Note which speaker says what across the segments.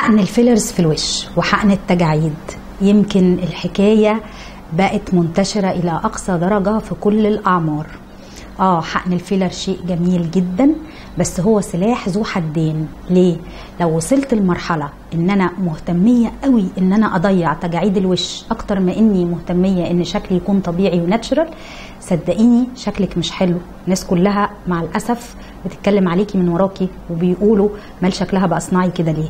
Speaker 1: حقن الفيلرز في الوش وحقن التجاعيد يمكن الحكاية بقت منتشرة إلى أقصى درجة في كل الأعمار. حقن الفيلر شيء جميل جدا، بس هو سلاح ذو حدين. ليه؟ لو وصلت لمرحلة ان انا مهتمية قوي ان انا اضيع تجاعيد الوش اكتر ما اني مهتمية ان شكلي يكون طبيعي وناتشرال، صدقيني شكلك مش حلو. الناس كلها مع الاسف بتتكلم عليكي من وراكي وبيقولوا مال شكلها بقى صناعي كده ليه.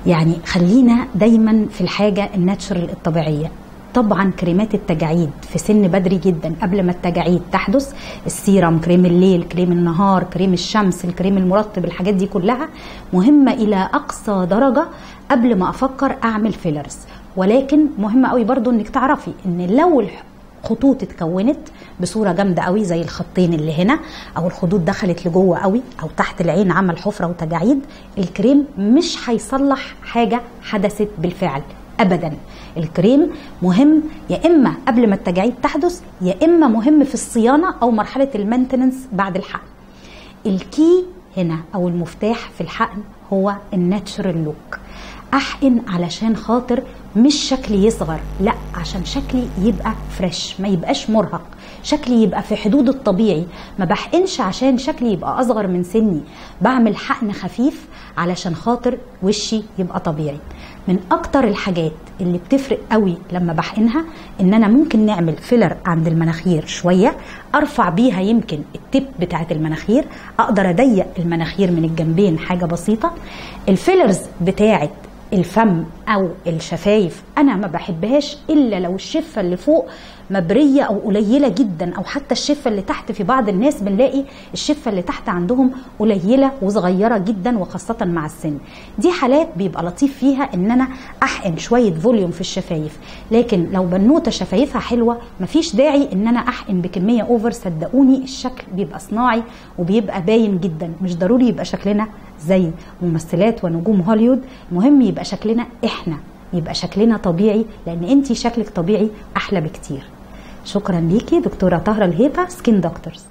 Speaker 1: يعني خلينا دايما في الحاجة الناتشرال الطبيعية. طبعا كريمات التجاعيد في سن بدري جدا قبل ما التجاعيد تحدث، السيرم، كريم الليل، كريم النهار، كريم الشمس، الكريم المرطب، الحاجات دي كلها مهمة إلى أقصى درجة قبل ما أفكر أعمل فيلرز. ولكن مهمة قوي برضو إنك تعرفي إن لو خطوط اتكونت بصوره جامده قوي زي الخطين اللي هنا، او الخدود دخلت لجوه قوي، او تحت العين عمل حفره وتجاعيد، الكريم مش هيصلح حاجه حدثت بالفعل ابدا. الكريم مهم يا اما قبل ما التجاعيد تحدث، يا اما مهم في الصيانه او مرحله المينتننس بعد الحقن. الكي هنا او المفتاح في الحقن هو الناتشرال لوك. احقن علشان خاطر مش شكلي يصغر، لا، عشان شكلي يبقى فريش، ما يبقاش مرهق، شكلي يبقى في حدود الطبيعي. ما بحقنش عشان شكلي يبقى اصغر من سني، بعمل حقن خفيف علشان خاطر وشي يبقى طبيعي. من اكتر الحاجات اللي بتفرق قوي لما بحقنها ان انا ممكن نعمل فيلر عند المناخير شويه، ارفع بيها يمكن التip بتاعت المناخير، اقدر اضيق المناخير من الجنبين حاجه بسيطه. الفيلرز بتاعت الفم او الشفايف انا ما بحبهاش الا لو الشفه اللي فوق مبريه او قليله جدا، او حتى الشفه اللي تحت. في بعض الناس بنلاقي الشفه اللي تحت عندهم قليله وصغيره جدا، وخاصه مع السن. دي حالات بيبقى لطيف فيها ان انا احقن شويه فوليوم في الشفايف. لكن لو بنوته شفايفها حلوه مفيش داعي ان انا احقن بكميه اوفر. صدقوني الشكل بيبقى صناعي وبيبقى باين جدا. مش ضروري يبقى شكلنا زي ممثلات ونجوم هوليوود، المهم يبقى شكلنا احنا، يبقى شكلنا طبيعي، لان انتي شكلك طبيعي احلى بكتير. شكرا ليكي دكتورة طاهرة الهيبة، سكين دكتورز.